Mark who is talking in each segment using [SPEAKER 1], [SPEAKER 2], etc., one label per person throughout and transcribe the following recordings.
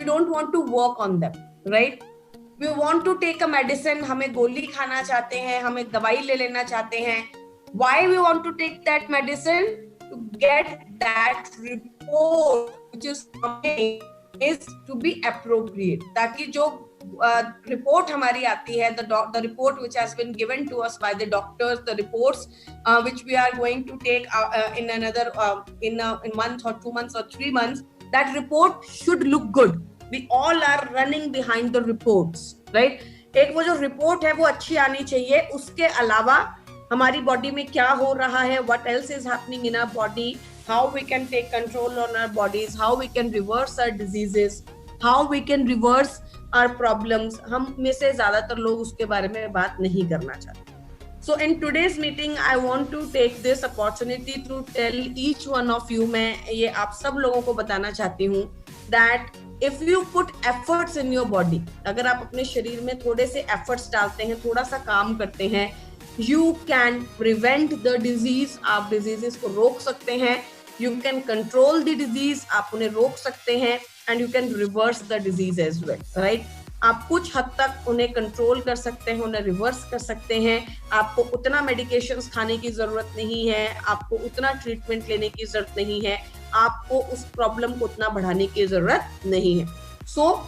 [SPEAKER 1] don't want to work on them, right? We want to take a medicine, हमें गोली खाना चाहते हैं, हमें दवाई ले लेना चाहते हैं. Why we want to take that medicine? To get that report which is coming is to be appropriate, ताकि जो report हमारी आती है, the report which has been given to us by the doctors, the reports which we are going to take in another in a month or 2 months or 3 months, that report should look good. We all are running behind the reports, right? एक वो जो report है वो अच्छी आनी चाहिए, उसके अलावा हमारी बॉडी में क्या हो रहा है, what else is happening in our body, how we can take control on our bodies, how we can reverse our diseases, how we can reverse our problems. हम में से ज्यादातर लोग उसके बारे में बात नहीं करना चाहते. So in today's meeting, I want to take this opportunity to tell each one of you, मैं ये आप सब लोगों को बताना चाहती हूँ that if you put efforts in your body, अगर आप अपने शरीर में थोड़े से efforts डालते हैं, थोड़ा सा काम करते हैं, you can prevent the disease, आप diseases को रोक सकते हैं, you can control the disease, आप उन्हें रोक सकते हैं, and you can reverse the disease as well, right? आप कुछ हद तक उन्हें कंट्रोल कर सकते हैं, उन्हें रिवर्स कर सकते हैं. आपको उतना मेडिकेशंस खाने की जरूरत नहीं है, आपको उतना ट्रीटमेंट लेने की जरूरत नहीं है, आपको उस प्रॉब्लम को उतना बढ़ाने की जरूरत नहीं है. सो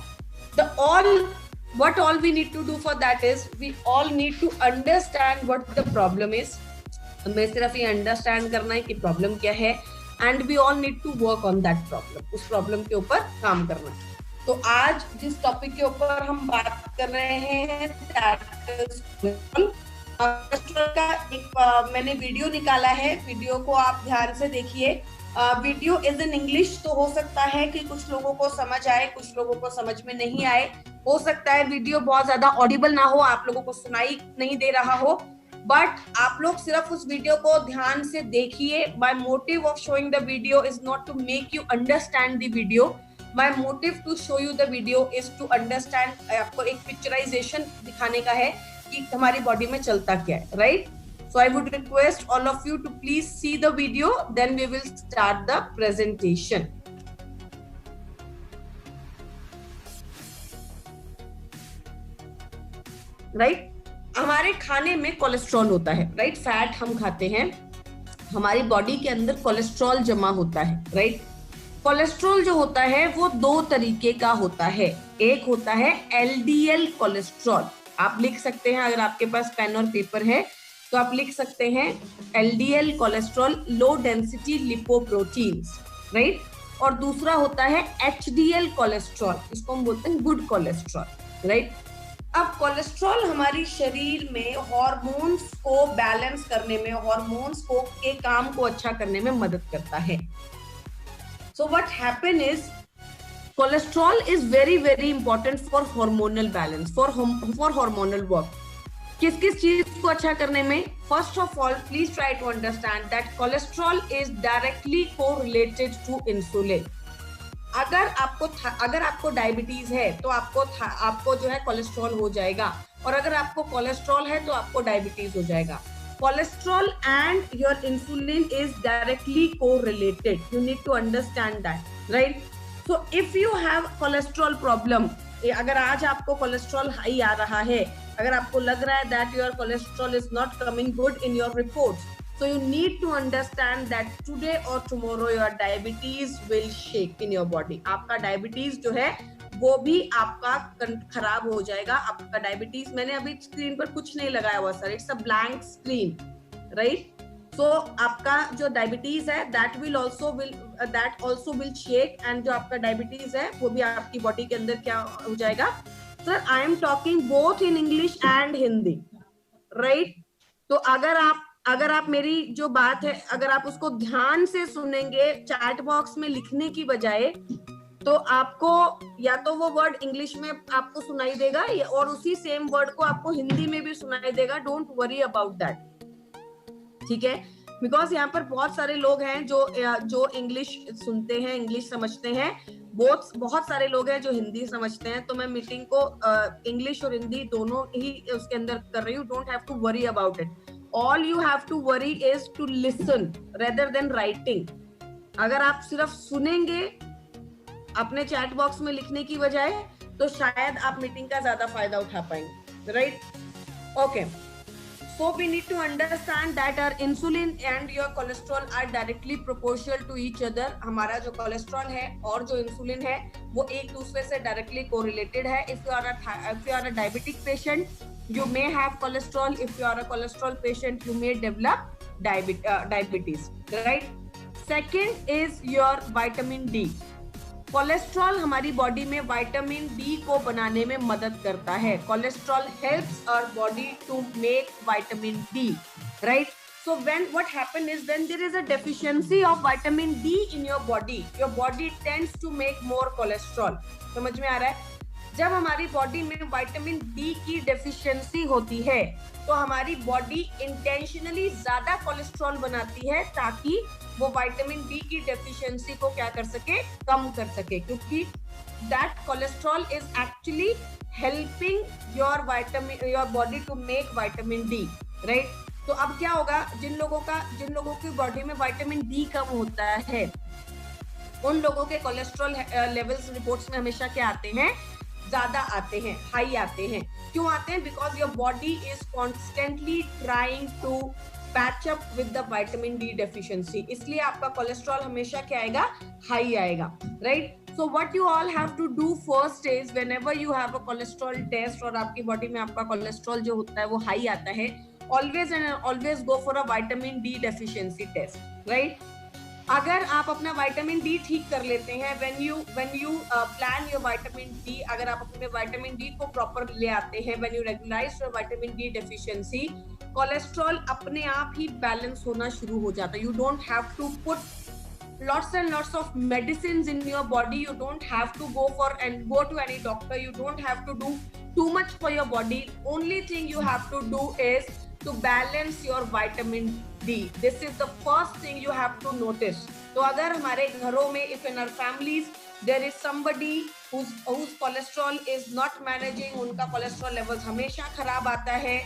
[SPEAKER 1] what all we need to do for that is we all need to understand what the problem is. हमें सिर्फ ये अंडरस्टैंड करना है कि प्रॉब्लम क्या है, and we all need to work on that problem. उस प्रॉब्लम के ऊपर काम करना है. तो आज जिस टॉपिक के ऊपर हम बात कर रहे हैं कोलेस्ट्रॉल का एक मैंने वीडियो निकाला है, वीडियो को आप ध्यान से देखिए. वीडियो इज इन इंग्लिश, तो हो सकता है कि कुछ लोगों को समझ आए, कुछ लोगों को समझ में नहीं आए. हो सकता है वीडियो बहुत ज्यादा ऑडिबल ना हो, आप लोगों को सुनाई नहीं दे रहा हो, बट आप लोग सिर्फ उस वीडियो को ध्यान से देखिए. My motive of showing the video is not to make you understand the video. My motive to show you the video is to understand, आपको एक पिक्चराइजेशन दिखाने का है कि हमारी बॉडी में चलता क्या है, right? So I would request all of you to please see the video, then we will start the presentation. Right? हमारे खाने में कोलेस्ट्रॉल होता है, राइट? फैट हम खाते हैं, हमारी बॉडी के अंदर कोलेस्ट्रॉल जमा होता है, राइट? कोलेस्ट्रॉल जो होता है वो दो तरीके का होता है. एक होता है एलडीएल कोलेस्ट्रॉल. आप लिख सकते हैं, अगर आपके पास पेन और पेपर है तो आप लिख सकते हैं LDL cholesterol, low density lipoproteins, right? और दूसरा होता है एचडीएल कोलेस्ट्रॉल, इसको हम बोलते हैं गुड कोलेस्ट्रॉल, राइट? अब कोलेस्ट्रॉल हमारी शरीर में हार्मोन्स को बैलेंस करने में, हार्मोन्स को के काम को अच्छा करने में मदद करता है. So what happen is cholesterol is very very important for hormonal balance, for hormonal work. किस चीज को अच्छा करने में? First of all, please try to understand that cholesterol is directly correlated to insulin. अगर आपको डायबिटीज है तो आपको जो है कोलेस्ट्रॉल हो जाएगा, और अगर आपको कोलेस्ट्रॉल है तो आपको डायबिटीज हो जाएगा. Cholesterol and your insulin is directly correlated. You need to understand that, right? So if you have cholesterol problem, अगर आज आपको कोलेस्ट्रॉल हाई आ रहा है, अगर आपको लग रहा है that your cholesterol is not coming good in your reports, so you need to understand that today or tomorrow your diabetes will shake in your body. आपका डायबिटीज जो है वो भी आपका खराब हो जाएगा. आपका डायबिटीज, मैंने अभी स्क्रीन पर कुछ नहीं लगाया हुआ sir, it's a blank screen, right? So आपका जो डायबिटीज है that also will shake, and जो आपका डायबिटीज है वो भी आपकी बॉडी के अंदर क्या हो जाएगा? Sir I am talking both in English and Hindi, right? तो अगर आप मेरी जो बात है, अगर आप उसको ध्यान से सुनेंगे चैट बॉक्स में लिखने की बजाय, तो आपको या तो वो वर्ड इंग्लिश में आपको सुनाई देगा और उसी सेम वर्ड को आपको हिंदी में भी सुनाई देगा. डोंट वरी अबाउट दैट, ठीक है? बिकॉज यहाँ पर बहुत सारे लोग हैं जो इंग्लिश सुनते हैं, इंग्लिश समझते हैं, बहुत सारे लोग हैं जो हिंदी समझते हैं. तो मैं मीटिंग को इंग्लिश और हिंदी दोनों ही उसके अंदर कर रही हूँ. Don't have to worry about it. All you have to worry is to listen rather than writing. अगर आप सिर्फ सुनेंगे अपने चैट बॉक्स में लिखने की बजाय, तो शायद आप मीटिंग का ज्यादा फायदा उठा पाएंगे, right? Okay, so we need to understand that our insulin and your cholesterol are directly proportional to each other. हमारा जो कोलेस्ट्रॉल है और जो इंसुलिन है वो एक दूसरे से डायरेक्टली कोरिलेटेड है. If you are a diabetic patient, you may have cholesterol. If you are a cholesterol patient, you may develop diabetes, right? Second is your vitamin D. Cholesterol हमारी बॉडी में vitamin D को बनाने में मदद करता है. Cholesterol helps our body to make vitamin D, right? So what happen is when there is a deficiency of vitamin D in your body tends to make more cholesterol. समझ में आ रहा है? जब हमारी बॉडी में विटामिन डी की deficiency होती है तो हमारी बॉडी इंटेंशनली ज्यादा कोलेस्ट्रॉल बनाती है ताकि वो विटामिन डी की डेफिशिएंसी को क्या कर सके, कम कर सके, क्योंकि that cholesterol is actually helping your body to make vitamin D, right? तो अब क्या होगा, जिन लोगों की बॉडी में विटामिन डी कम होता है उन लोगों के कोलेस्ट्रॉल लेवल्स रिपोर्ट्स में हमेशा क्या आते हैं, ज्यादा आते हैं, हाई आते हैं. क्यों आते हैं? Because your body is constantly trying to patch up with the vitamin D deficiency, इसलिए आपका कोलेस्ट्रॉल हमेशा क्या आएगा, हाई आएगा, right? So what you all have to do first is whenever you have a cholesterol test और आपकी body में आपका कोलेस्ट्रॉल जो होता है वो हाई आता है, always go for a vitamin D deficiency test, right? अगर आप अपना विटामिन डी ठीक कर लेते हैं, when you plan your vitamin D, अगर आप अपने विटामिन डी को प्रॉपर ले आते हैं, when you regularize your vitamin D deficiency, cholesterol अपने आप ही बैलेंस होना शुरू हो जाता है. You don't have to put lots and lots of medicines in your body. You don't have to go to any doctor. You don't have to do too much for your body. Only thing you have to do is to balance your vitamin D. This is the first thing you have to notice. तो अगर हमारे घरों में, if in our families there is somebody whose cholesterol is not managing, उनका cholesterol level हमेशा खराब आता है,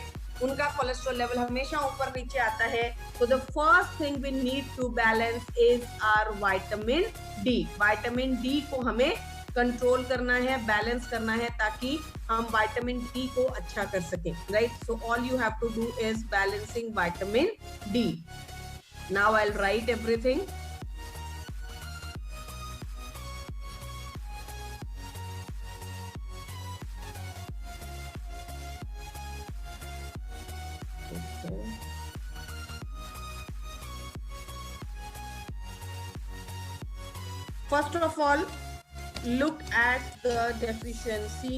[SPEAKER 1] उनका कोलेस्ट्रॉल लेवल हमेशा ऊपर नीचे आता है, तो the first thing we need to balance is our vitamin D. Vitamin D को हमें कंट्रोल करना है, बैलेंस करना है, ताकि हम विटामिन डी को अच्छा कर सकें, right? So all you have to do is balancing vitamin D. Now I will write everything. First of all, look at the deficiency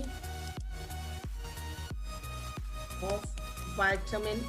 [SPEAKER 1] of vitamin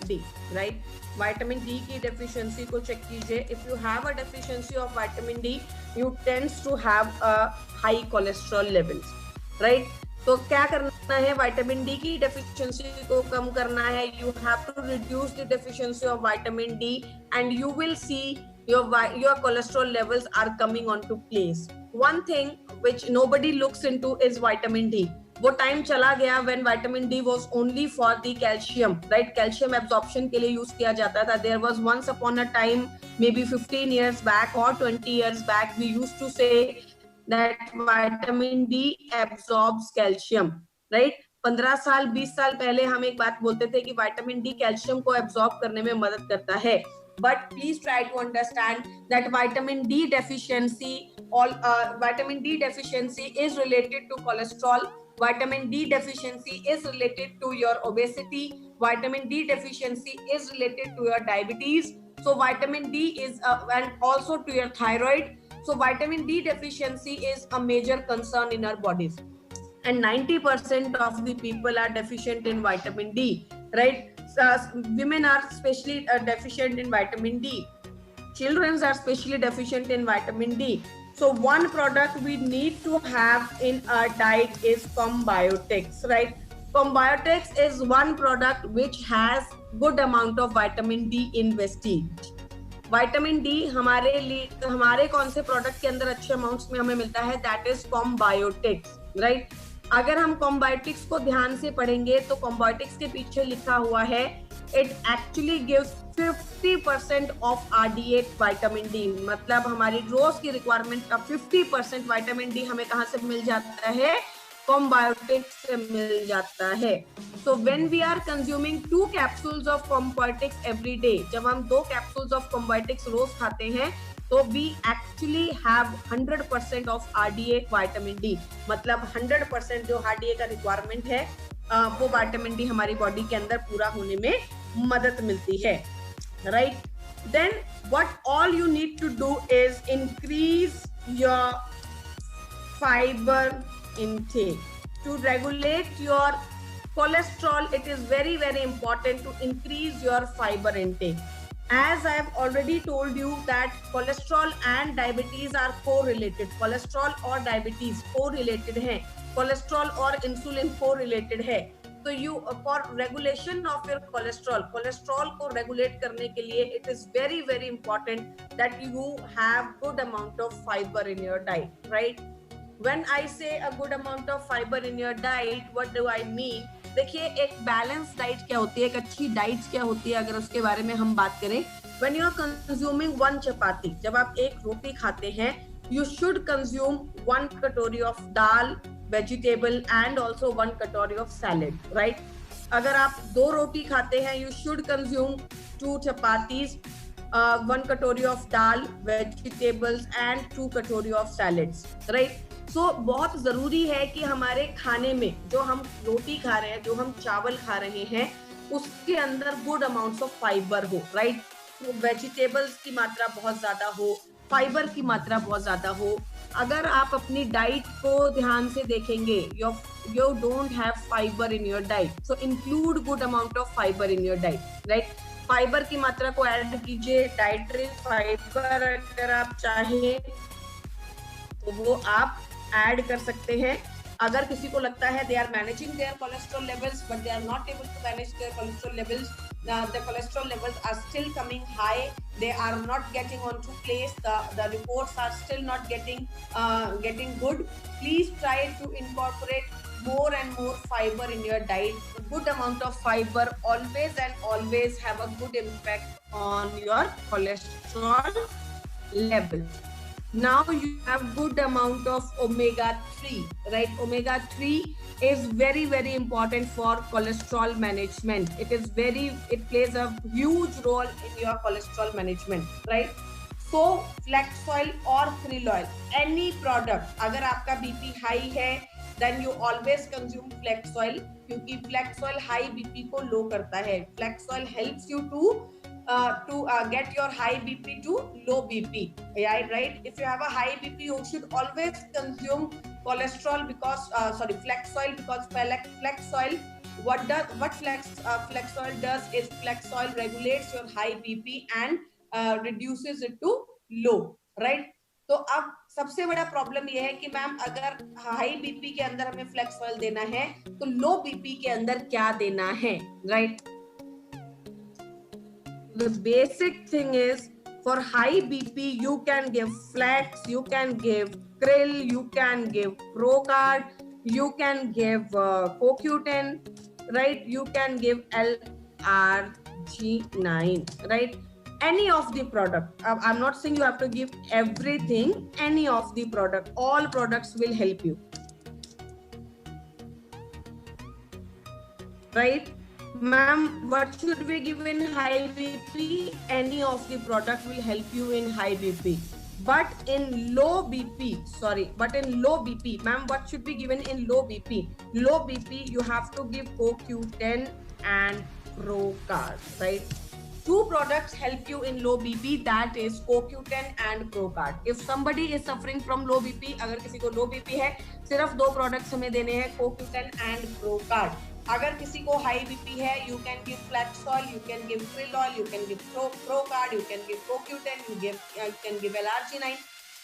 [SPEAKER 1] D, right? Vitamin D की deficiency को check कीजिए. If you have a deficiency of vitamin D, you tends to have a high cholesterol levels, right? तो क्या करना है, vitamin D की deficiency को कम करना है. You have to reduce the deficiency of vitamin D and you will see your cholesterol levels are coming onto place. One thing which nobody looks into is vitamin D. वो time चला गया when vitamin D was only for the calcium, right? Calcium absorption के लिए use किया जाता था. There was once upon a time, maybe 15 years back or 20 years back, we used to say that vitamin D absorbs calcium, right? 15 साल 20 साल पहले हम एक बात बोलते थे कि विटामिन डी कैल्शियम को एब्जॉर्ब करने में मदद करता है. But please try to understand that vitamin D deficiency is related to cholesterol. Vitamin D deficiency is related to your obesity. Vitamin D deficiency is related to your diabetes. So vitamin D is and also to your thyroid. So vitamin D deficiency is a major concern in our bodies. And 90% of the people are deficient in vitamin D, right? Women are especially deficient in vitamin D. Children are especially deficient in vitamin D. So one product we need to have in our diet is Combiotics, right? Combiotics is one product which has good amount of vitamin D in vestige. Vitamin D हमारे कौन से product के अंदर अच्छे amounts में हमें मिलता है? That is Combiotics, right? अगर हम कॉम्बायोटिक्स को ध्यान से पढ़ेंगे तो कॉम्बायोटिक्स के पीछे लिखा हुआ है It actually gives 50% of RDA vitamin D. मतलब हमारी रोज की रिक्वायरमेंट का 50% विटामिन डी हमें कहाँ से मिल जाता है? कॉम्बायोटिक्स से मिल जाता है. So when we are consuming 2 capsules of कॉम्बायोटिक्स every day, जब हम 2 capsules of कॉम्बायोटिक्स रोज खाते हैं तो we actually have 100% of RDA vitamin D. मतलब 100% जो RDA का रिक्वायरमेंट है वो विटामिन डी हमारी बॉडी के अंदर पूरा होने में मदद मिलती है, right? Then what all you need to do is increase your fibre intake to regulate your cholesterol. It is very very important to increase your fiber intake. As I have already told you that cholesterol and diabetes are correlated. cholesterol और diabetes correlated हैं, cholesterol और insulin correlated है. तो you for regulation of your cholesterol को regulate करने के लिए it is very very important that you have good amount of fiber in your diet, right? When I say a good amount of fiber in your diet, what do I mean? देखिए एक balance diet क्या होती है, एक अच्छी diet क्या होती है, अगर उसके बारे में हम बात करें. When you are consuming 1 चपाती, जब आप एक रोटी खाते हैं, you should consume 1 कटोरी of dal, vegetable and also 1 कटोरी of salad, right? अगर आप 2 रोटी खाते हैं, you should consume 2 चपातीज, 1 कटोरी of दाल, vegetables and 2 कटोरी of salads, right? तो बहुत जरूरी है कि हमारे खाने में जो हम रोटी खा रहे हैं, जो हम चावल खा रहे हैं, उसके अंदर गुड अमाउंट्स ऑफ फाइबर हो, राइट? तो वेजिटेबल्स की मात्रा बहुत ज्यादा हो, फाइबर की मात्रा बहुत ज्यादा हो. अगर आप अपनी डाइट को ध्यान से देखेंगे, you don't have fiber in your diet, so include good amount of fiber in your diet, right? Fibre की मात्रा को ऐड कीजिए. डाइटरी फाइबर अगर आप चाहें तो वो आप ऐड कर सकते हैं. अगर किसी को लगता है they are managing their cholesterol levels but they are not able to manage their cholesterol levels, the cholesterol levels are still coming high, they are not getting onto place, the reports are still not getting good, please try to incorporate more and more fiber in your diet. Good amount of fiber always and always have a good impact on your cholesterol level. Now you have good amount of omega 3, right? Omega 3 is very very important for cholesterol management. It plays a huge role in your cholesterol management, right? So flax oil or krill oil, any product, अगर आपका BP high है then you always consume flax oil, क्योंकि flax oil high BP को low करता है. Flax oil helps you to get your high BP to low BP, right? If you have a high BP, you should always consume cholesterol because flax oil, because flax oil, what flax oil does is flax oil regulates your high BP and reduces it to low, right? तो अब सबसे बड़ा problem ये है कि ma'am अगर high BP के अंदर हमें फ्लेक्स ऑयल देना है तो लो बीपी के अंदर क्या देना है, right? The basic thing is for high BP you can give flax, you can give krill, you can give Procard, you can give CoQ10, right? You can give LRG9, right? Any of the product. I'm not saying you have to give everything, any of the product, all products will help you, right? Ma'am, what should we give in high BP? Any of the product will help you in high BP. But in low BP, ma'am, what should be given in low BP? Low BP, you have to give CoQ10 and Procard, right? 2 products help you in low BP, that is CoQ10 and Procard. If somebody is suffering from low BP, अगर किसी को low BP है, सिर्फ 2 products हमें देने हैं, CoQ10 and Procard. अगर किसी को हाई बीपी है, you can give flax oil, you can give krill oil, you can give Procard, you can give CoQ10, you can give LRG9.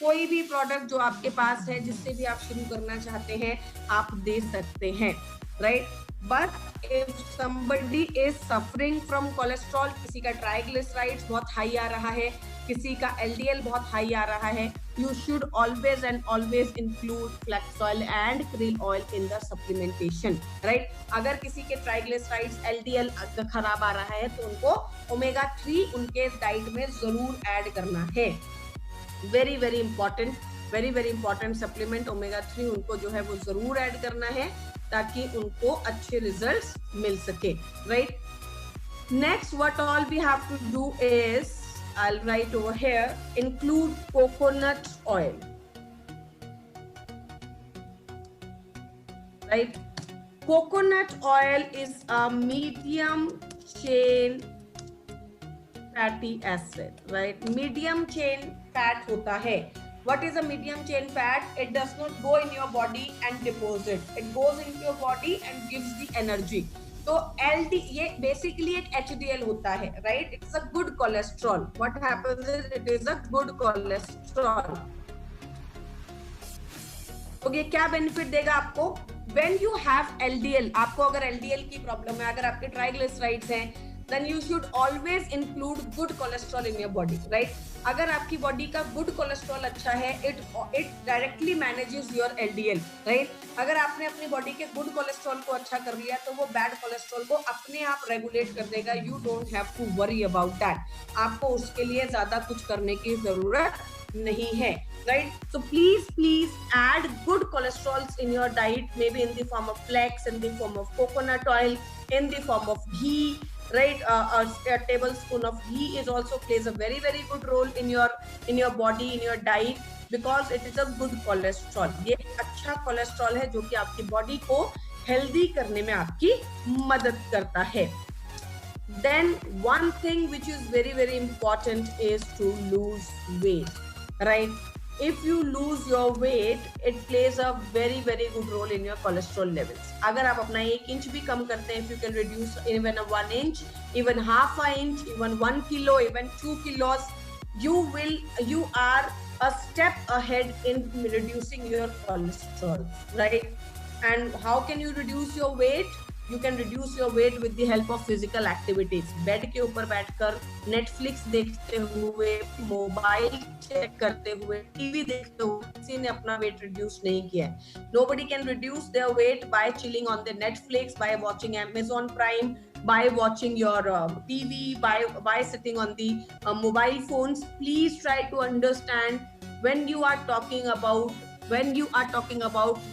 [SPEAKER 1] कोई भी प्रोडक्ट जो आपके पास है जिससे भी आप शुरू करना चाहते हैं आप दे सकते हैं, right? But if somebody is suffering from cholesterol, किसी का ट्राइग्लिसराइड्स बहुत हाई आ रहा है, किसी का LDL बहुत हाई आ रहा है, you should always and always include flax oil and krill oil in the supplementation, right? अगर किसी के ट्राइग्लिसराइड्स LDL खराब आ रहा है तो उनको ओमेगा 3 उनके डाइट में जरूर ऐड करना है। Very very important supplement omega 3 उनको जो है वो जरूर ऐड करना है ताकि उनको अच्छे रिजल्ट्स मिल सके, right? Next what all we have to do is I'll write over here, include coconut oil, right? Coconut oil is a medium chain fatty acid, right? Medium chain fat hota hai. What is a medium chain fat? It does not go in your body and deposit. It goes into your body and gives the energy. तो LD ये basically एक HDL होता है, right? It's a good cholesterol. What happens is it is a good cholesterol. तो ये क्या benefit देगा आपको? व्हेन यू हैव LDL, आपको अगर LDL की प्रॉब्लम है, अगर आपके ट्राइग्लिसराइड्स हैं, then you should always include good cholesterol in your body, right? अगर आपकी बॉडी का गुड कोलेस्ट्रॉल अच्छा है, it directly manages your LDL, right? अगर आपने अपनी बॉडी के गुड कोलेस्ट्रॉल को अच्छा कर लिया तो वो बैड कोलेस्ट्रॉल को अपने आप रेगुलेट कर देगा. You don't have to worry about that. आपको उसके लिए ज्यादा कुछ करने की जरूरत नहीं है, right? So please add good cholesterols in your diet, maybe in the form of flax, in the form of coconut oil, in the form of ghee, right? A tablespoon of ghee is also plays a very good role in your body, in your diet, because it is a good cholesterol. ये अच्छा cholesterol है जो कि आपकी body को healthy करने में आपकी मदद करता है. Then one thing which is very important is to lose weight, right? If you lose your weight, it plays a very good role in your cholesterol levels. अगर आप अपना 1 इंच भी कम करते हैं, if you can reduce even 1 inch, even half an inch, even 1 kilo, even 2 kilos, you are a step ahead in reducing your cholesterol, right? And how can you reduce your weight? You can reduce your weight with the help of physical activities. Bed के ऊपर बैठकर Netflix देखते हुए, mobile check करते हुए, TV देखते हुए किसी ने अपना वेट रिड्यूस नहीं किया है. Nobody can reduce their weight by chilling on the Netflix, by watching Amazon Prime, by watching your TV, by sitting on the mobile phones. Please try to understand when you are talking about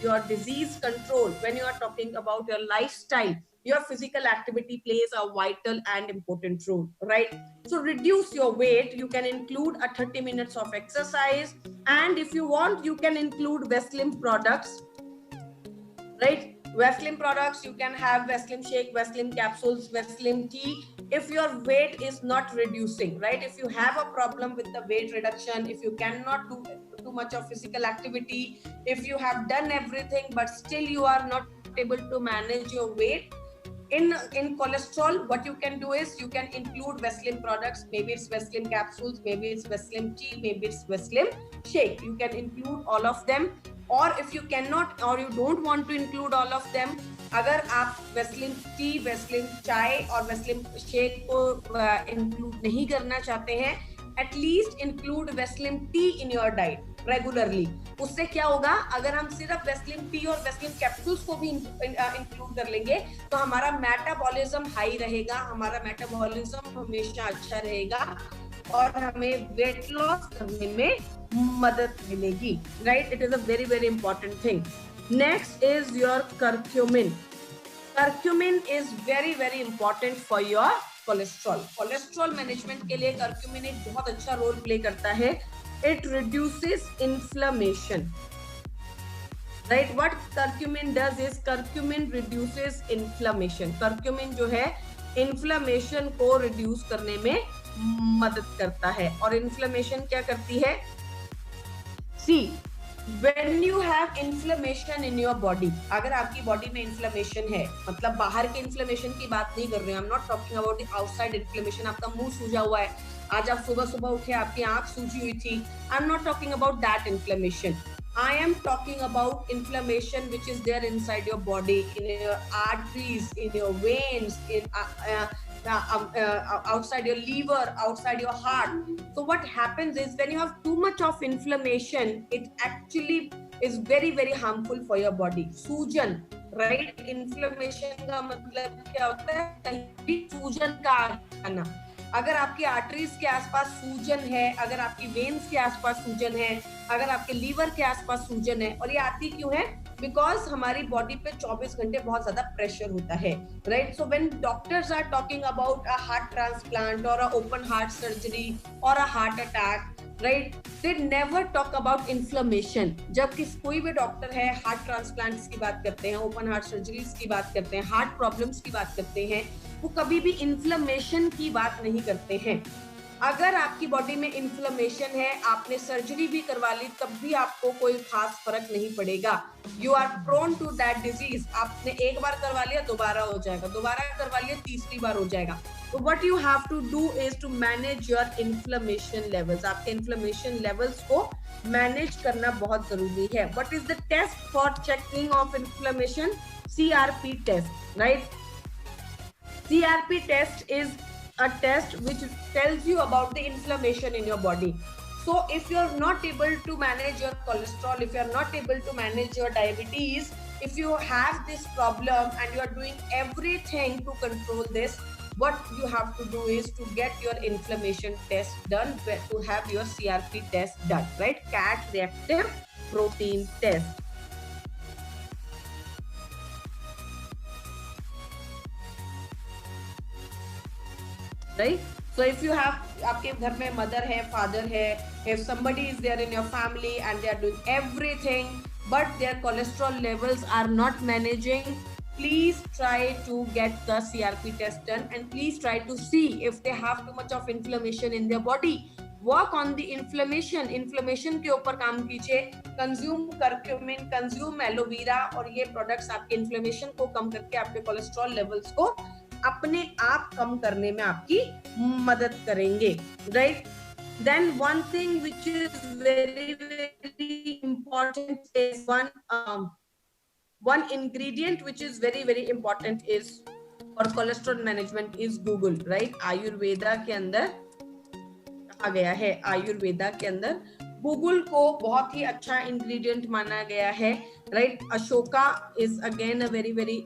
[SPEAKER 1] your disease control, when you are talking about your lifestyle, your physical activity plays a vital and important role, right? So reduce your weight. You can include a 30 minutes of exercise, and if you want, you can include Veslim products, right? Veslim products, you can have Veslim shake, Veslim capsules, Veslim tea. If your weight is not reducing, right? If you have a problem with the weight reduction, if you cannot do too much of physical activity, if you have done everything but still you are not able to manage your weight, in cholesterol, what you can do is you can include Veslim products. Maybe it's Veslim capsules, maybe it's Veslim tea, maybe it's Veslim shake. You can include all of them. Or if you cannot or you don't want to include all of them, अगर आप Veslim tea, Veslim चाय और Veslim shake को include नहीं करना चाहते हैं, at least include Veslim tea in your diet regularly. उससे क्या होगा, अगर हम सिर्फ Veslim tea और Veslim capsules को भी include कर लेंगे तो हमारा मेटाबॉलिज्म हाई रहेगा, हमारा मेटाबॉलिज्म हमेशा अच्छा रहेगा और हमें वेट लॉस करने में मदद मिलेगी, right? It is a very important thing. Next is your curcumin. Curcumin is very important for your cholesterol management के लिए कर्क्यूमिन एक बहुत अच्छा रोल प्ले करता है. It reduces inflammation, right? What curcumin does is curcumin reduces inflammation. Curcumin जो है inflammation को रिड्यूस करने में मदद करता है. और इन्फ्लेमेशन क्या करती है? See, when you have inflammation in your body, अगर आपकी बॉडी में इन्फ्लेमेशन है, मतलब बाहर के इन्फ्लेमेशन की बात नहीं कर रहे हैं, I'm not talking about the outside inflammation. आपका मुंह सूजा हुआ है, आज आप सुबह उठे आपकी आंख सूजी हुई थी, I'm not talking about that inflammation. I am talking about inflammation which is there inside your body, in your arteries, in your veins, outside your liver, outside your heart. So what happens is when you have too much of inflammation, it actually is very very harmful for your body. सूजन, right? Inflammation का मतलब क्या होता है? कहीं भी सूजन का आना. अगर आपकी आर्टरीज के आसपास सूजन है, अगर आपकी वेन्स के आसपास सूजन है, अगर आपके लीवर के आसपास सूजन है, और ये आती क्यों है? बिकॉज हमारी बॉडी पे 24 घंटे बहुत ज्यादा प्रेशर होता है, right? So when doctors are talking about a heart transplant और अ ओपन हार्ट सर्जरी और a heart attack, right, they never talk about inflammation. जब कोई भी डॉक्टर है हार्ट ट्रांसप्लांट्स की बात करते हैं, ओपन हार्ट सर्जरीज की बात करते हैं, हार्ट प्रॉब्लम्स की बात करते हैं, वो कभी भी इन्फ्लेमेशन की बात नहीं करते हैं. अगर आपकी बॉडी में इन्फ्लेमेशन है, आपने सर्जरी भी करवा ली, तब भी आपको कोई खास फर्क नहीं पड़ेगा. You are prone to that disease. आपने एक बार करवा लिया, दोबारा हो जाएगा, दोबारा करवा लिया, तीसरी बार हो जाएगा. तो what you have to do is to manage your inflammation levels. आपके इन्फ्लेमेशन लेवल्स को मैनेज करना बहुत जरूरी है. What is the test for checking of inflammation? CRP test, right? CRP test is a test which tells you about the inflammation in your body. So if you're not able to manage your cholesterol, if you're not able to manage your diabetes, if you have this problem and you are doing everything to control this, what you have to do is to get your inflammation test done, to have your CRP test done, right? Cat reactive protein test. Right? So if you have, आपके घर में mother है, father है, if somebody is there in your family and they are doing everything but their cholesterol levels are not managing, please try to get the CRP test done and please try to see if they have too much of inflammation in their body. Work on the inflammation. Inflammation के ऊपर काम कीजिए. Consume curcumin, consume aloe vera, और ये products आपके inflammation को कम करके आपके cholesterol levels को अपने आप कम करने में आपकी मदद करेंगे, right? Then one thing which is very very important is one ingredient which is very very important is for cholesterol management is guggul, right? Ayurveda के अंदर कहा गया है, आयुर्वेदा के अंदर गूगल को बहुत ही अच्छा इंग्रेडिएंट माना गया है, right? Ashoka is again a very very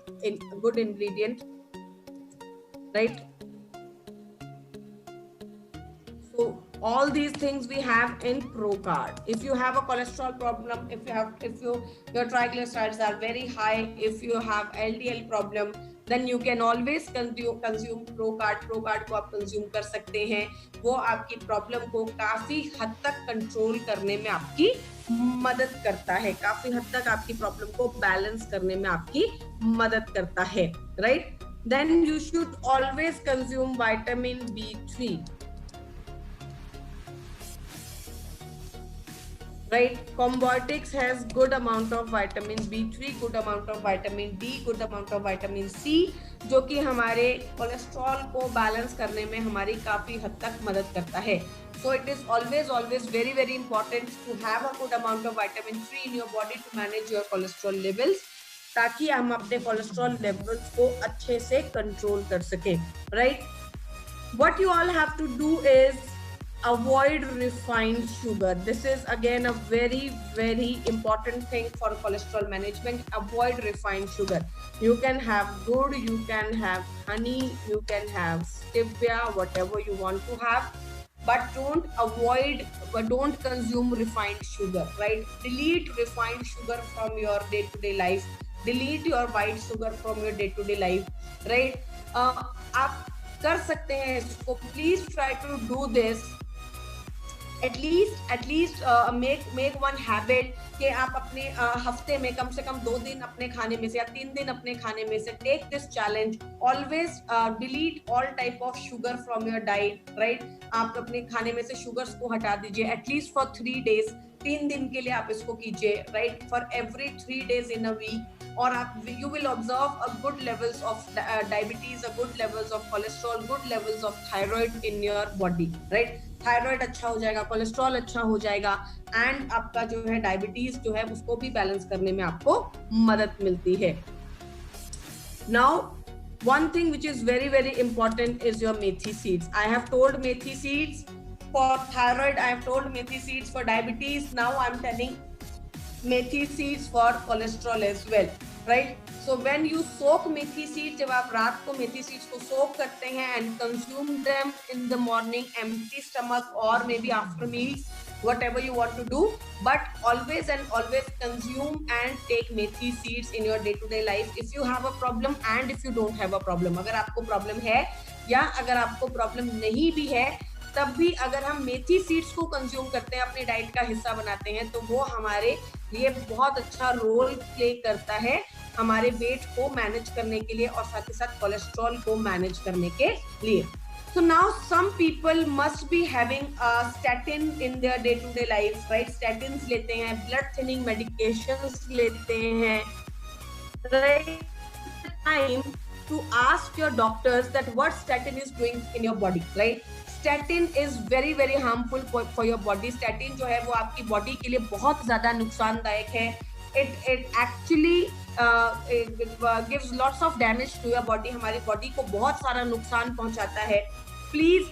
[SPEAKER 1] good ingredient, right? So all these things we have in ProCard. If you have a cholesterol problem, if your triglycerides are very high, if you have LDL problem, then you can always consume ProCard. ProCard को आप consume कर सकते हैं. वो आपकी problem को काफी हद तक control करने में आपकी मदद करता है, काफी हद तक आपकी problem को balance करने में आपकी मदद करता है, right? Then you should always consume vitamin B3, right? Combiotics has good amount of vitamin B3, good amount of vitamin D, good amount of vitamin C, जो कि हमारे कोलेस्ट्रॉल को बैलेंस करने में हमारी काफी हद तक मदद करता है. So it is always very very important to have a good amount of vitamin 3 in your body to manage your cholesterol levels, ताकि हम अपने कोलेस्ट्रॉल लेवल्स को अच्छे से कंट्रोल कर सकें, right? What you all have to do is avoid refined sugar. This is again a very very important thing for cholesterol management. Avoid refined sugar. You can have good, you can have honey, you can have stevia, whatever you want to have, but don't consume refined sugar, right? Delete refined sugar from your day-to-day life. Delete your white sugar from your day-to-day life, right? आप कर सकते हैं इसको. Please try to do this. At least make one habit कि आप अपने हफ्ते में कम से कम 2 दिन अपने खाने में से या 3 दिन अपने खाने में से take this challenge. Always delete all type of sugar from your diet, right? आप अपने खाने में से sugars को हटा दीजिए. At least for 3 days, 3 दिन के लिए आप इसको कीजिए, right? For every 3 days in a week. और आप you will observe a good levels of diabetes, a good levels of cholesterol, good levels of thyroid in your body, right? Thyroid अच्छा हो जाएगा, कोलेस्ट्रॉल अच्छा हो जाएगा, एंड आपका जो है डायबिटीज जो है उसको भी बैलेंस करने में आपको मदद मिलती है. Now One thing which is very, very important is your methi seeds. I have told methi seeds for thyroid, I have told methi seeds for diabetes. Now I'm telling methi seeds for cholesterol as well, right? So when you soak methi seeds, जब आप रात को methi seeds को soak करते हैं and consume them in the morning, empty stomach or maybe after meals, whatever you want to do, but always and always consume and take methi seeds in your day-to-day life. If you have a problem and if you don't have a problem, अगर आपको problem है या अगर आपको problem नहीं भी है, तब भी अगर हम मेथी सीड्स को कंज्यूम करते हैं, अपनी डाइट का हिस्सा बनाते हैं, तो वो हमारे लिए बहुत अच्छा रोल प्ले करता है हमारे वेट को मैनेज करने के लिए और साथ ही साथ कोलेस्ट्रॉल को मैनेज करने के लिए. So now some people must be having a statin in their day-to-day life, right? Statins लेते हैं, blood thinning medications लेते हैं, right? Time to ask your doctors that what statin is doing in your body, right? Statin is very, very harmful for your body. Statin जो है वो आपकी body के लिए बहुत ज्यादा नुकसानदायक है. It actually gives lots of damage to your body. हमारी बॉडी को बहुत सारा नुकसान पहुंचाता है. Please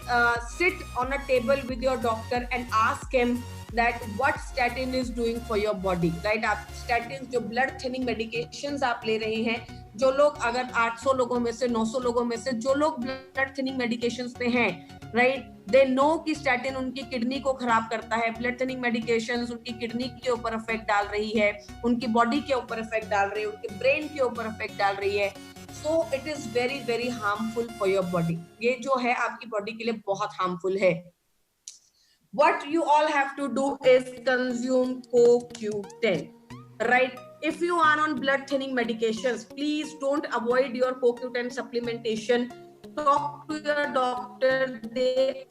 [SPEAKER 1] sit on a table with your doctor and ask him that what statin is doing for your body, right? आप statin जो blood thinning medications आप ले रहे हैं, जो लोग अगर 800 लोगों में से 900 लोगों में से जो लोग ब्लड थिनिंग मेडिकेशंस पे हैं, राइट, दे नो कि स्टैटिन उनकी किडनी को खराब करता है. ब्लड थिनिंग मेडिकेशंस उनकी किडनी के ऊपर इफेक्ट डाल रही है, उनकी बॉडी के ऊपर इफेक्ट डाल रही है, उनके ब्रेन के ऊपर इफेक्ट डाल रही है. So it is very, very harmful for your body. ये जो है आपकी बॉडी के लिए बहुत हार्मफुल है. What you all have to do is consume CoQ10, right? If you are on blood thinning medications, please don't avoid your CoQ10 supplementation. Talk to your doctor. They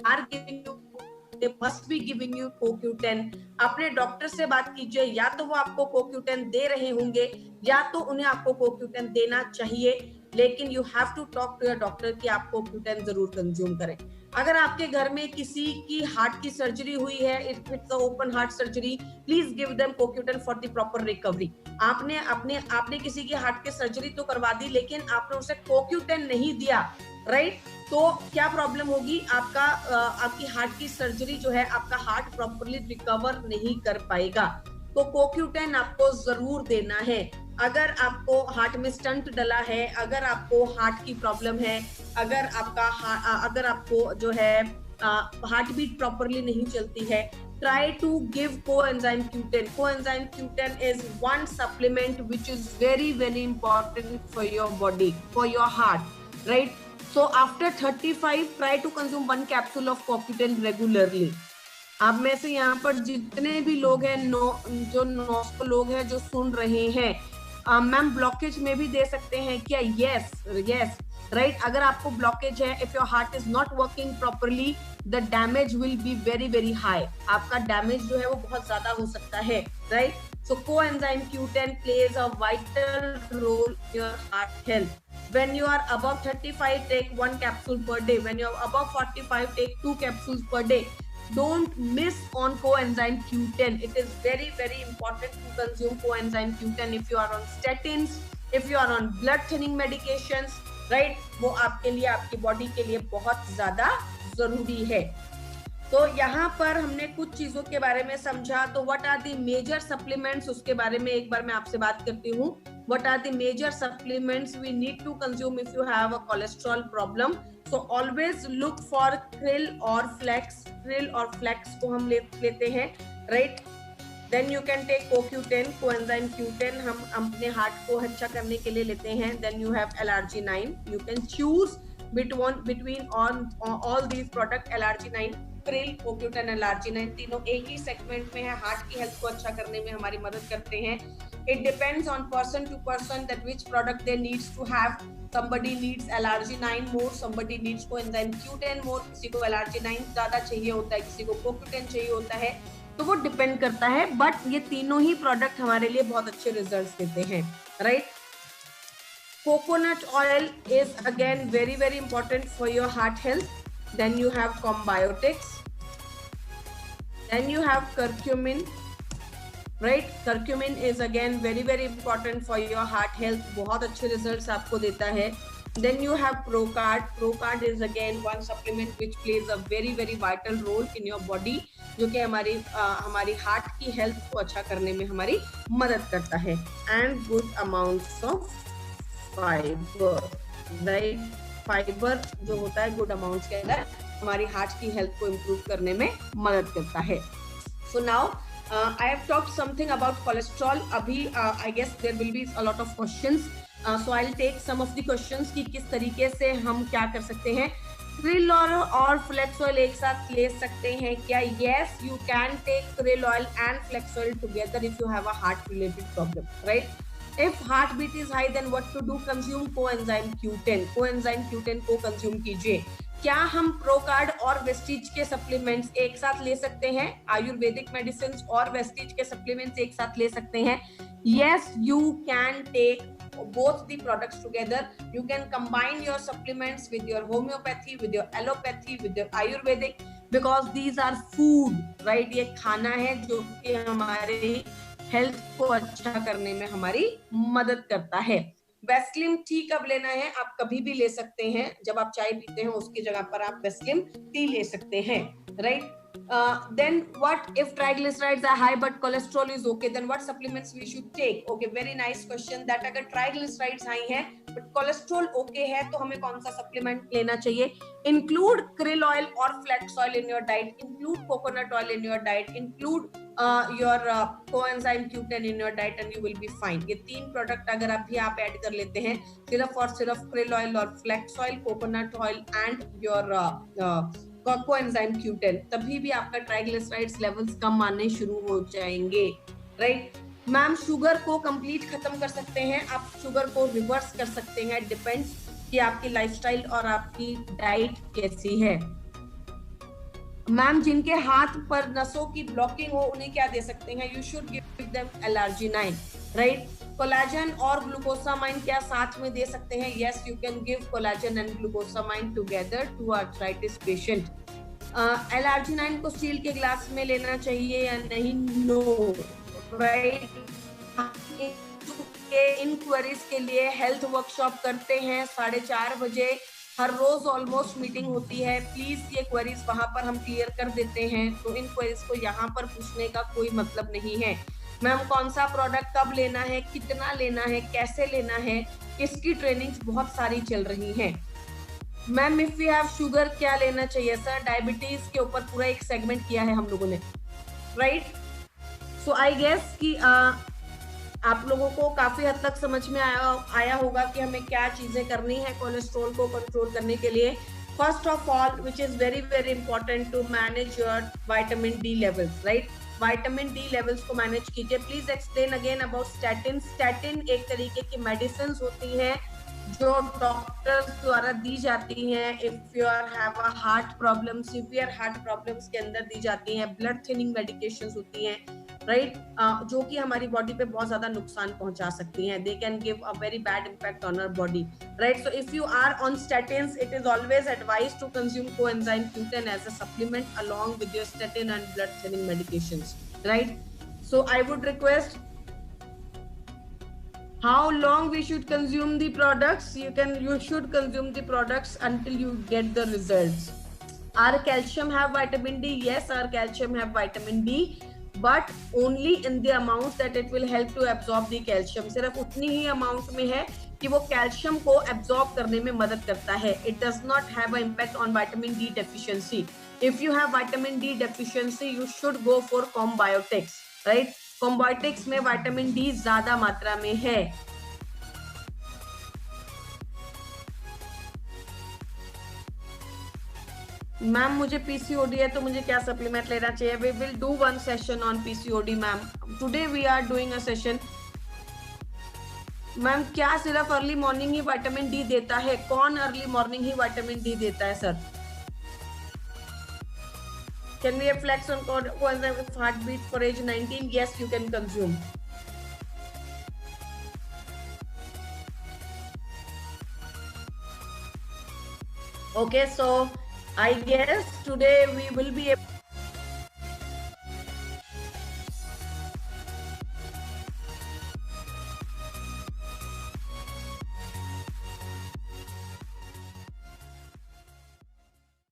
[SPEAKER 1] must be giving you CoQ10. अपने doctor से बात कीजिए, या तो वो आपको CoQ10 दे रहे होंगे या तो उन्हें आपको CoQ10 देना चाहिए, लेकिन you have to talk to your doctor कि आप CoQ10 जरूर कंज्यूम करें. अगर आपके घर में किसी की हार्ट की सर्जरी हुई है, it's open heart surgery, please give them CoQ10 for the proper recovery. आपने किसी की हार्ट की सर्जरी तो करवा दी, लेकिन आपने उसे CoQ10 नहीं दिया, राइट? तो क्या प्रॉब्लम होगी? आपकी हार्ट की सर्जरी जो है, आपका हार्ट प्रॉपरली रिकवर नहीं कर पाएगा. तो CoQ10 आपको जरूर देना है. अगर आपको हार्ट में स्टंट डला है, अगर आपको हार्ट की प्रॉब्लम है, अगर आपको जो है हार्ट बीट प्रॉपरली नहीं चलती है, try to give coenzyme Q10. Coenzyme Q10 is one supplement which is very, very important for your body, for your heart, right? So after 35, try to consume 1 capsule of CoQ10 regularly. आप में से यहाँ पर जितने भी लोग हैं, जो 900 लोग हैं जो सुन रहे हैं, मैम ब्लॉकेज में भी दे सकते हैं क्या? Yes, right. अगर आपको ब्लॉकेज है, if your heart is not working properly, the damage will be very, very high. आपका डैमेज जो है वो बहुत ज्यादा हो सकता है, right? So coenzyme Q10 plays a vital role in your heart health. When you are above 35, take 1 capsule per day. When you are above 45, take 2 capsules per day. Don't miss on coenzyme Q10. It is very, very important to consume coenzyme Q10 if you are on statins, if you are on blood thinning medications, right? वो आपके लिए, आपकी body के लिए बहुत ज्यादा जरूरी है. तो यहाँ पर हमने कुछ चीजों के बारे में समझा. तो what are the major supplements, उसके बारे में एक बार मैं आपसे बात करती हूँ. What are the major supplements we need to consume if you have a cholesterol problem? So always look for krill or flax. Krill और flax को हम लेते हैं, right? Then you can take CoQ10, coenzyme Q10 हम अपने heart को अच्छा करने के लिए लेते हैं. Then you have LRG9. You can choose between all these products. LRG9, krill, CoQ10, LRG9 तीनों एक ही सेगमेंट में है, हार्ट की हेल्थ को अच्छा करने में हमारी मदद करते हैं. It depends on person to person that which product they needs to have. Somebody needs LRG9 more, somebody needs coenzyme Q10 more. किसी को LRG9 ज्यादा चाहिए होता है, किसी को CoQ10 चाहिए होता है, तो वो डिपेंड करता है. बट ये तीनों ही प्रोडक्ट हमारे लिए बहुत अच्छे रिजल्ट्स देते हैं, right? Coconut oil is again very, very important for your heart health. Then you have Combiotics. Then you have curcumin. Right? Curcumin is again very, very important for your heart health. बहुत अच्छे results आपको देता है. Then you have Procard. Procard is again one supplement which plays a very very vital role in your body, जो कि हमारी heart की health को अच्छा करने में हमारी मदद करता है. And good amounts of fiber, right? Fibre जो होता है गुड अमाउंट्स के अंदर हमारी हार्ट की हेल्थ को इम्प्रूव करने में मदद करता है. So now I have talked something about cholesterol. अभी I guess there will be a lot of questions. So I'll take some of the questions कि किस तरीके से हम क्या कर सकते हैं. krill और flax oil एक साथ ले सकते हैं क्या? Yes, you can take krill oil and flax oil together if you have a heart related problem, right? If heartbeat is high, then what to do? Consume coenzyme Q10. coenzyme Q10 को consume कीजिए. क्या हम procard और Vestige के supplements एक साथ ले सकते हैं? आयुर्वेदिक मेडिसिन और वेस्टीज के सप्लीमेंट्स एक साथ ले सकते हैं? Yes, you can take both the products together. You can combine your supplements with your homeopathy, with your allopathy, with your ayurvedic, because these are food, right? ये खाना है जो कि हमारे हेल्थ को अच्छा करने में हमारी मदद करता है. वेस्लिन टी कब लेना है? आप कभी भी ले सकते हैं. जब आप चाय पीते हैं उसकी जगह पर आप वेस्लिन टी ले सकते हैं, right? Then what if triglycerides are high but cholesterol is okay? Then what supplements we should take? Okay, very nice question. That अगर triglycerides high है but cholesterol okay है तो हमें कौन सा supplement लेना चाहिए? Include krill oil or flax oil in your diet. Include coconut oil in your diet. Include your coenzyme Q10 in your diet and you will be fine. ये 3 product अगर आप भी आप ऐड कर लेते हैं, सिर्फ और सिर्फ krill oil और flax oil, coconut oil and your coenzyme Q10, तभी भी आपका ट्राइग्लिसराइड्स लेवल्स कम आने शुरू हो जाएंगे, राइट? मैम शुगर को कंप्लीट खत्म कर सकते हैं, आप शुगर को रिवर्स कर सकते हैं. डिपेंड्स कि आपकी लाइफस्टाइल और आपकी डाइट कैसी है. मैम जिनके हाथ पर नसों की ब्लॉकिंग हो उन्हें क्या दे सकते हैं? You should give them L-arginine, right? Collagen और ग्लूकोसामाइन क्या साथ में दे सकते हैं? Yes, you can give collagen and glucosamine together to arthritis patient. L-arginine को स्टील के ग्लास में लेना चाहिए या नहीं? No, right? इंक्वायरीज के लिए हेल्थ वर्कशॉप करते हैं 4:30 बजे. हर रोज ऑलमोस्ट मीटिंग होती है. प्लीज ये क्वेरीज वहां पर हम क्लियर कर देते हैं, तो इन क्वेरीज को यहाँ पर पूछने का कोई मतलब नहीं है. मैम कौन सा प्रोडक्ट कब लेना है, कितना लेना है, कैसे लेना है, इसकी ट्रेनिंग्स बहुत सारी चल रही हैं. Ma'am if you have sugar क्या लेना चाहिए? सर डायबिटीज के ऊपर पूरा एक सेगमेंट किया है हम लोगों ने, राइट? सो आई गेस कि आप लोगों को काफी हद तक समझ में आया होगा कि हमें क्या चीजें करनी है कोलेस्ट्रॉल को कंट्रोल करने के लिए. First of all which is very very important to manage your vitamin D levels, right? Vitamin D levels को मैनेज कीजिए. Please explain again about statin. Statin एक तरीके की मेडिसिन होती है जो डॉक्टर्स द्वारा दी जाती हैं if you are have a heart problem, severe heart problems के अंदर दी जाती हैं. ब्लड थिनिंग मेडिकेशंस होती हैं, राइट? जो कि हमारी बॉडी पे बहुत ज्यादा नुकसान पहुंचा सकती हैं. They can give a very bad impact on our body, right? So if you are on statins, it is always advised to consume coenzyme Q10 as a supplement along with your statin and blood thinning medications, right? So I would request how long we should consume the products. You should consume the products until you get the results. Our calcium have vitamin D? Yes, our calcium have vitamin D, but only in the amount that it will help to absorb the calcium. सिर्फ उतनी ही amount में है कि वो calcium को absorb करने में मदद करता है. It does not have an impact on vitamin D deficiency. If you have vitamin D deficiency, you should go for Combiotics, right? Combiotics में vitamin D ज्यादा मात्रा में है. मैम मुझे पीसीओडी है तो मुझे क्या सप्लीमेंट लेना चाहिए? We will do one session on PCOD ma'am. Today we are doing a session. Ma'am क्या सिर्फ अर्ली मॉर्निंग ही विटामिन डी देता है? कौन अर्ली मॉर्निंग ही विटामिन डी देता है sir? Can we flex on coenzyme heartbeat for age 19? Yes, you can consume. Okay, so I guess today we will be able